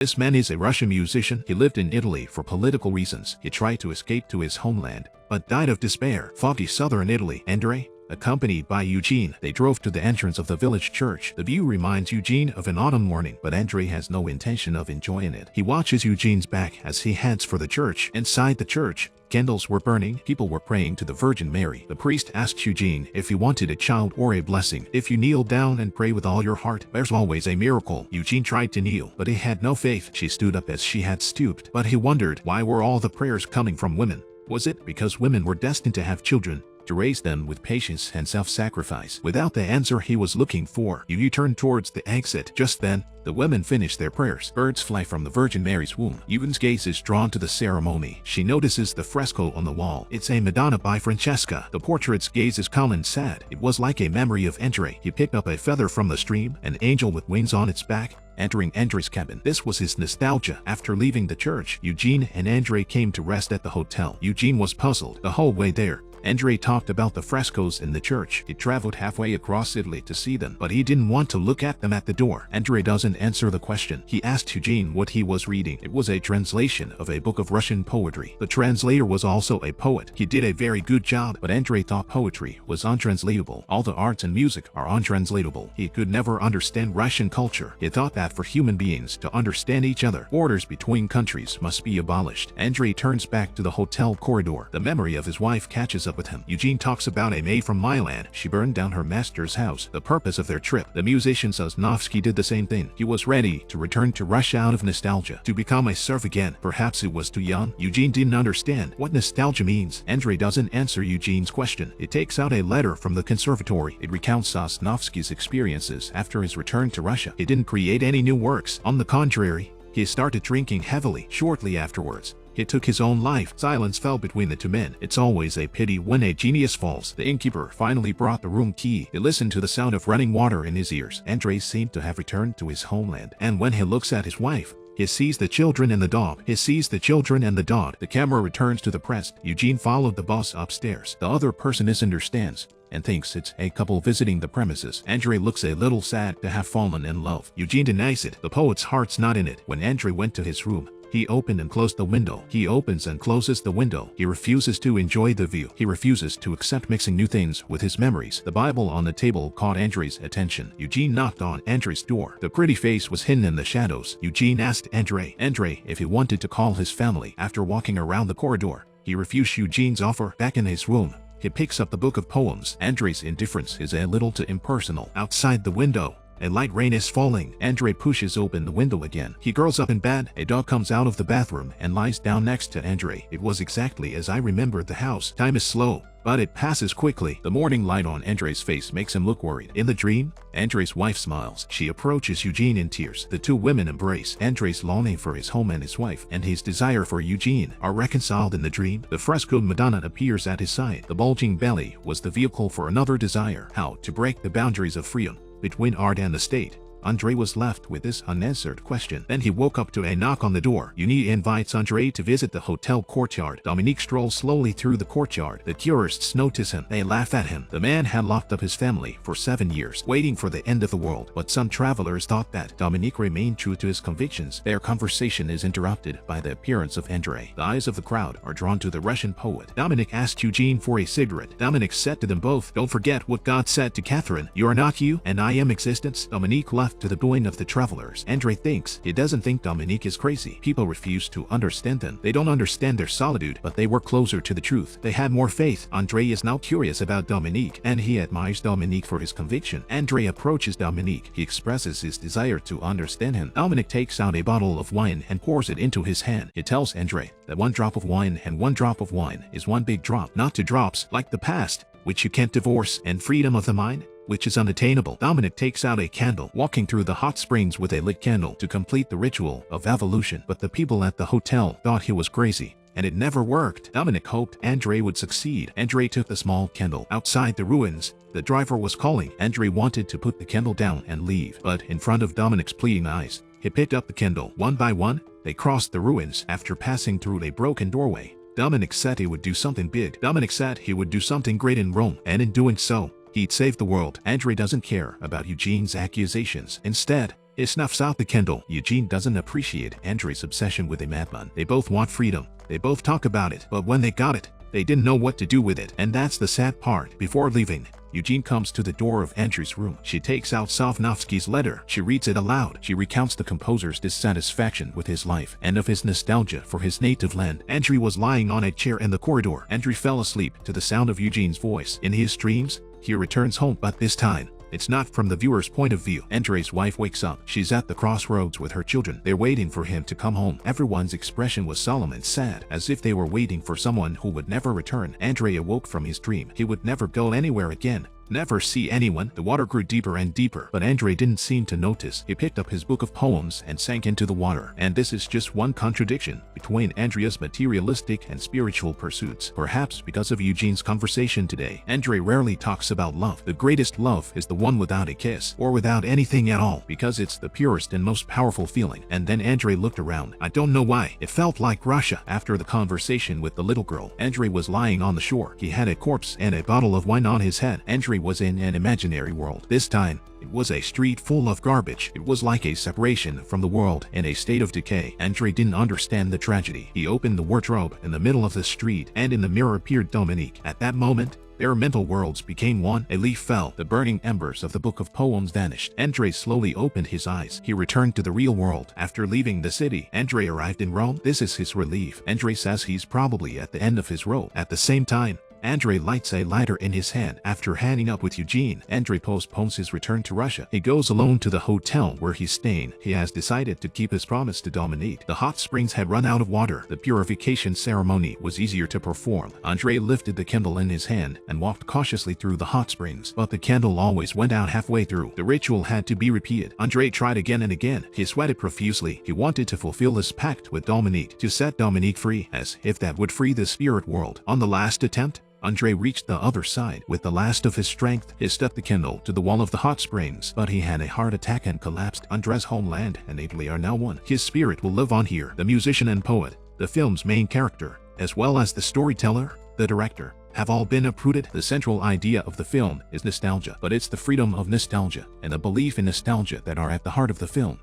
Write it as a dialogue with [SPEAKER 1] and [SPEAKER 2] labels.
[SPEAKER 1] This man is a Russian musician. He lived in Italy for political reasons. He tried to escape to his homeland, but died of despair. Foggy southern Italy. Andrei, accompanied by Eugene, they drove to the entrance of the village church. The view reminds Eugene of an autumn morning, but Andrei has no intention of enjoying it. He watches Eugene's back as he heads for the church. Inside the church, candles were burning. People were praying to the Virgin Mary. The priest asked Eugene if he wanted a child or a blessing. If you kneel down and pray with all your heart, there's always a miracle. Eugene tried to kneel, but he had no faith. She stood up as she had stooped, but he wondered, why were all the prayers coming from women? Was it because women were destined to have children, to raise them with patience and self-sacrifice? Without the answer he was looking for, Eugene turned towards the exit. Just then, the women finished their prayers. Birds fly from the Virgin Mary's womb. Eugene's gaze is drawn to the ceremony. She notices the fresco on the wall. It's a Madonna by Francesca. The portrait's gaze is calm and sad. It was like a memory of Andrei. He picked up a feather from the stream, an angel with wings on its back, entering Andrei's cabin. This was his nostalgia. After leaving the church, Eugene and Andrei came to rest at the hotel. Eugene was puzzled. The whole way there, Andrei talked about the frescoes in the church. He traveled halfway across Italy to see them, but he didn't want to look at them at the door. Andrei doesn't answer the question. He asked Eugene what he was reading. It was a translation of a book of Russian poetry. The translator was also a poet. He did a very good job, but Andrei thought poetry was untranslatable. All the arts and music are untranslatable. He could never understand Russian culture. He thought that for human beings to understand each other, borders between countries must be abolished. Andrei turns back to the hotel corridor. The memory of his wife catches up with him. Eugene talks about a maid from Milan. She burned down her master's house. The purpose of their trip. The musician Sosnovsky did the same thing. He was ready to return to Russia out of nostalgia, to become a serf again. Perhaps it was too young. Eugene didn't understand what nostalgia means. Andrei doesn't answer Eugene's question. It takes out a letter from the conservatory. It recounts Sosnovsky's experiences after his return to Russia. He didn't create any new works. On the contrary, he started drinking heavily. Shortly afterwards, he took his own life. Silence fell between the two men. It's always a pity when a genius falls. The innkeeper finally brought the room key. He listened to the sound of running water in his ears. Andrei seemed to have returned to his homeland. And when he looks at his wife, he sees the children and the dog. He sees the children and the dog. The camera returns to the press. Eugene followed the boss upstairs. The other person misunderstands and thinks it's a couple visiting the premises. Andrei looks a little sad to have fallen in love. Eugene denies it. The poet's heart's not in it. When Andrei went to his room, he opened and closed the window. He opens and closes the window. He refuses to enjoy the view. He refuses to accept mixing new things with his memories. The Bible on the table caught Andrei's attention. Eugene knocked on Andrei's door. The pretty face was hidden in the shadows. Eugene asked Andrei if he wanted to call his family. After walking around the corridor, he refused Eugene's offer. Back in his room, he picks up the book of poems. Andrei's indifference is a little too impersonal. Outside the window, a light rain is falling. Andrei pushes open the window again. He curls up in bed. A dog comes out of the bathroom and lies down next to Andrei. It was exactly as I remembered the house. Time is slow, but it passes quickly. The morning light on Andrei's face makes him look worried. In the dream, Andrei's wife smiles. She approaches Eugene in tears. The two women embrace. Andrei's longing for his home and his wife, and his desire for Eugene, are reconciled in the dream. The frescoed Madonna appears at his side. The bulging belly was the vehicle for another desire: how to break the boundaries of freedom between art and the state. Andrei was left with this unanswered question. Then he woke up to a knock on the door. Eugenia invites Andrei to visit the hotel courtyard. Domenico strolls slowly through the courtyard. The tourists notice him. They laugh at him. The man had locked up his family for 7 years, waiting for the end of the world. But some travelers thought that Domenico remained true to his convictions. Their conversation is interrupted by the appearance of Andrei. The eyes of the crowd are drawn to the Russian poet. Domenico asked Eugene for a cigarette. Domenico said to them both, "Don't forget what God said to Catherine. You are not you, and I am existence." Domenico left to the join of the travelers. Andrei thinks he doesn't think Domenico is crazy. People refuse to understand them. They don't understand their solitude, but they were closer to the truth. They had more faith. Andrei is now curious about Domenico, and he admires Domenico for his conviction. Andrei approaches Domenico. He expresses his desire to understand him. Domenico takes out a bottle of wine and pours it into his hand. He tells Andrei that 1 drop of wine and 1 drop of wine is 1 big drop, not 2 drops, like the past, which you can't divorce, and freedom of the mind, which is unattainable. Domenico takes out a candle, walking through the hot springs with a lit candle to complete the ritual of evolution. But the people at the hotel thought he was crazy, and it never worked. Domenico hoped Andrei would succeed. Andrei took the small candle. Outside the ruins, the driver was calling. Andrei wanted to put the candle down and leave, but in front of Domenico's pleading eyes, he picked up the candle. One by one, they crossed the ruins. After passing through a broken doorway, Domenico said he would do something big. Domenico said he would do something great in Rome, and in doing so, he'd save the world. Andrei doesn't care about Eugene's accusations. Instead, He snuffs out the candle. Eugene doesn't appreciate Andrei's obsession with a madman. They both want freedom. They both talk about it, but when they got it, they didn't know what to do with it. And that's the sad part. Before leaving, Eugene comes to the door of Andrei's room. She takes out Sofnovsky's letter. She reads it aloud. She recounts the composer's dissatisfaction with his life and of his nostalgia for his native land. Andrei was lying on a chair in the corridor. Andrei fell asleep to the sound of Eugene's voice. In his dreams, he returns home, but this time, it's not from the viewer's point of view. Andrei's wife wakes up. She's at the crossroads with her children. They're waiting for him to come home. Everyone's expression was solemn and sad, as if they were waiting for someone who would never return. Andrei awoke from his dream. He would never go anywhere again. Never see anyone. The water grew deeper and deeper, but Andrei didn't seem to notice. He picked up his book of poems and sank into the water. And this is just one contradiction between Andrei's materialistic and spiritual pursuits. Perhaps because of Eugene's conversation today, Andrei rarely talks about love. The greatest love is the one without a kiss, or without anything at all, because it's the purest and most powerful feeling. And then Andrei looked around. I don't know why. It felt like Russia. After the conversation with the little girl, Andrei was lying on the shore. He had a corpse and a bottle of wine on his head. Andrei was in an imaginary world. This time, it was a street full of garbage. It was like a separation from the world in a state of decay. Andrei didn't understand the tragedy. He opened the wardrobe in the middle of the street, and in the mirror appeared Domenico. At that moment, their mental worlds became one. A leaf fell. The burning embers of the book of poems vanished. Andrei slowly opened his eyes. He returned to the real world. After leaving the city, Andrei arrived in Rome. This is his relief. Andrei says he's probably at the end of his rope. At the same time, Andrei lights a lighter in his hand. After hanging up with Eugene, Andrei postpones his return to Russia. He goes alone to the hotel where he's staying. He has decided to keep his promise to Domenico. The hot springs had run out of water. The purification ceremony was easier to perform. Andrei lifted the candle in his hand and walked cautiously through the hot springs, but the candle always went out halfway through. The ritual had to be repeated. Andrei tried again and again. He sweated profusely. He wanted to fulfill his pact with Domenico, to set Domenico free, as if that would free the spirit world. On the last attempt, Andrei reached the other side. With the last of his strength, he stuck the candle to the wall of the hot springs, but he had a heart attack and collapsed. Andrei's homeland and Italy are now one. His spirit will live on here. The musician and poet, the film's main character, as well as the storyteller, the director, have all been uprooted. The central idea of the film is nostalgia, but it's the freedom of nostalgia and the belief in nostalgia that are at the heart of the film.